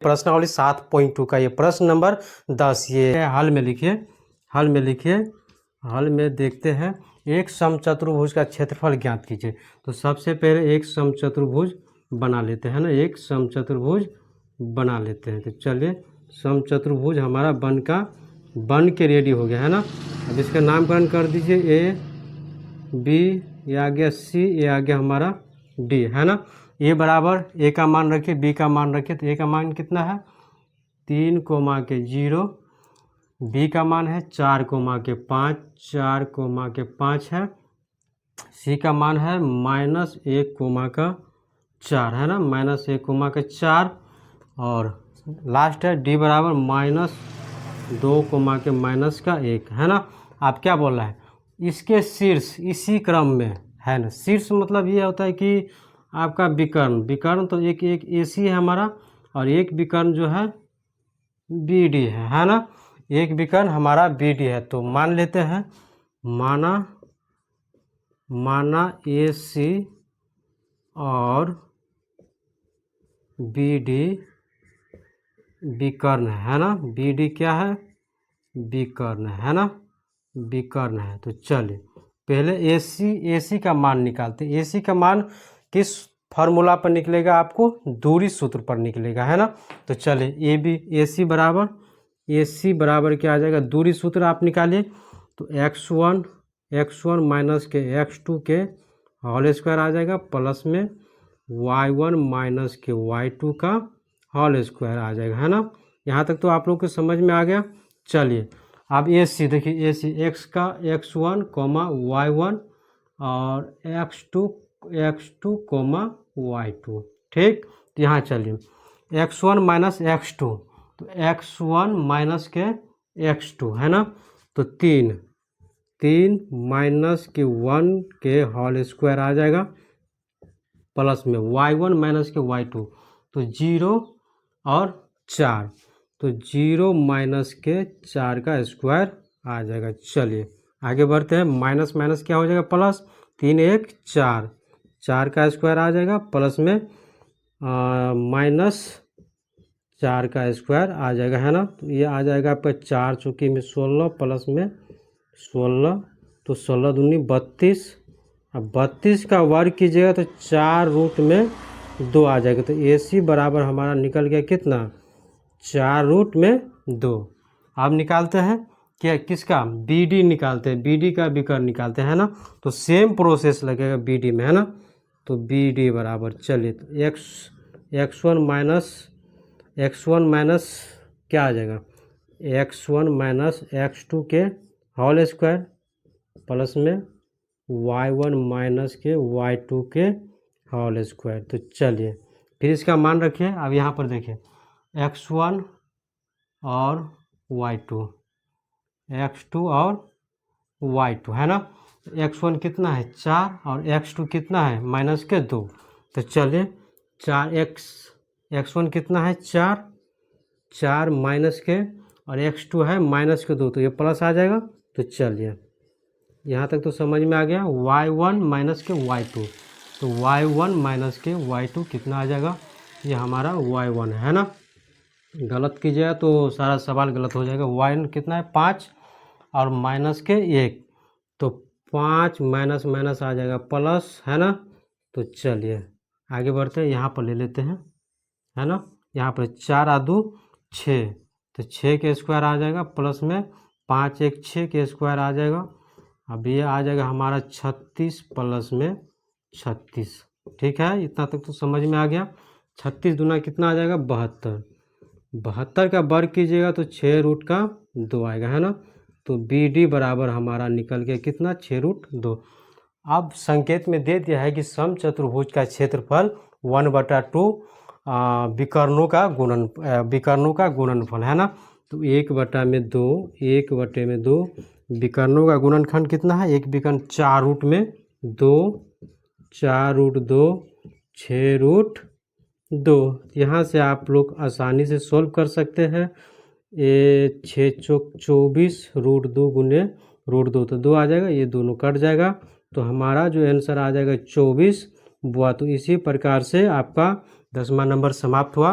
प्रश्नावली 7.2 का ये प्रश्न नंबर 10 ये हल में लिखिए। हल में देखते हैं, एक समचतुर्भुज का क्षेत्रफल ज्ञात कीजिए। तो सबसे पहले एक समचतुर्भुज बना लेते हैं ना, एक समचतुर्भुज बना लेते हैं। तो चलिए समचतुर्भुज हमारा बन के रेडी हो गया है ना। अब इसका नामकरण कर दीजिए, ए बी, ये आ गया सी, ये आ गया हमारा डी है ना। ए बराबर ए का मान रखिए, बी का मान रखिए। तो ए का मान कितना है 3,0, बी का मान है 4,5, 4,5 है। सी का मान है -1,4 है ना, -1,4। और लास्ट है डी बराबर -2,-1 है ना। आप क्या बोल रहा है, इसके शीर्ष इसी क्रम में है ना। शीर्ष मतलब ये होता है कि आपका विकर्ण तो एक ए सी है हमारा, और एक विकर्ण जो है बी डी है ना। एक विकर्ण हमारा बी डी है। तो मान लेते हैं, माना ए सी और बी डी विकर्ण है ना। बी डी क्या है, विकर्ण है ना, विकर्ण है। तो चलिए पहले ए सी का मान निकालते हैं। ए सी का मान किस फार्मूला पर निकलेगा, आपको दूरी सूत्र पर निकलेगा है ना। तो चलिए ए सी बराबर क्या आ जाएगा, दूरी सूत्र आप निकालिए। तो x1 माइनस के x2 के होल स्क्वायर आ जाएगा, प्लस में y1 माइनस के y2 का होल स्क्वायर आ जाएगा है ना। यहाँ तक तो आप लोग को समझ में आ गया। चलिए अब ए सी देखिए, ए सी एक्स का x1, y1 और x2, y2 ठीक। तो यहाँ चलिए x1 माइनस x2, तो x1 माइनस के x2 है ना। तो 3 माइनस के 1 के होल स्क्वायर आ जाएगा, प्लस में y1 माइनस के y2, तो 0 और 4, तो 0 माइनस के 4 का स्क्वायर आ जाएगा। चलिए आगे बढ़ते हैं, माइनस क्या हो जाएगा, प्लस 3 1 4, 4 का स्क्वायर आ जाएगा, प्लस में -4 का स्क्वायर आ जाएगा है ना। तो ये आ जाएगा आपका 4 चौकी में 16, प्लस में 16, तो 16 दूनी 32। अब 32 का वर्ग कीजिएगा तो 4 रूट में 2 आ जाएगा। तो ए सी बराबर हमारा निकल गया कितना, 4 रूट में 2। अब निकालते हैं क्या, किसका, बी डी निकालते हैं, बी डी का विकर्ण निकालते हैं ना। तो सेम प्रोसेस लगेगा बी डी में है ना। तो बी डी बराबर चलिए तो x1 माइनस क्या आ जाएगा, x1 माइनस x2 के होल स्क्वायर, प्लस में y1 माइनस के y2 के होल स्क्वायर। तो चलिए फिर इसका मान रखिए। अब यहाँ पर देखिए x1 और y2, x2 और y2 है ना। x1 कितना है 4 और x2 कितना है माइनस के 2। तो चलिए x1 कितना है 4 माइनस के, और x2 है माइनस के 2, तो ये प्लस आ जाएगा। तो चलिए यहाँ तक तो समझ में आ गया। y1 माइनस के y2, तो y1 माइनस के y2 कितना आ जाएगा, ये हमारा y1 है ना। गलत कीजिएगा तो सारा सवाल गलत हो जाएगा। y1 कितना है 5 और माइनस के 1, तो 5 माइनस आ जाएगा प्लस है ना। तो चलिए आगे बढ़ते हैं, यहाँ पर ले लेते हैं है ना। यहाँ पर 4 और 2 6, तो 6 के स्क्वायर आ जाएगा, प्लस में 5 1 6 के स्क्वायर आ जाएगा। अब ये आ जाएगा हमारा 36 प्लस में 36, ठीक है। इतना तक तो समझ में आ गया। 36 दूना कितना आ जाएगा 72 का वर्ग कीजिएगा तो 6 रूट का 2 आएगा है ना। तो बी डी बराबर हमारा निकल गया कितना, 6 रूट 2। अब संकेत में दे दिया है कि समचतुर्भुज का क्षेत्रफल 1/2 विकर्णों का गुणनफल है ना। तो 1/2 विकर्णों का गुणनखंड कितना है, एक विकर्ण 4 रूट में 2, 4 रूट 2, 6 रूट 2। यहाँ से आप लोग आसानी से सोल्व कर सकते हैं। 6 चौक 24, रूट 2 गुने रूट 2, तो 2 आ जाएगा, ये दोनों कट जाएगा। तो हमारा जो आंसर आ जाएगा 24 बुआ। तो इसी प्रकार से आपका 10वां नंबर समाप्त हुआ।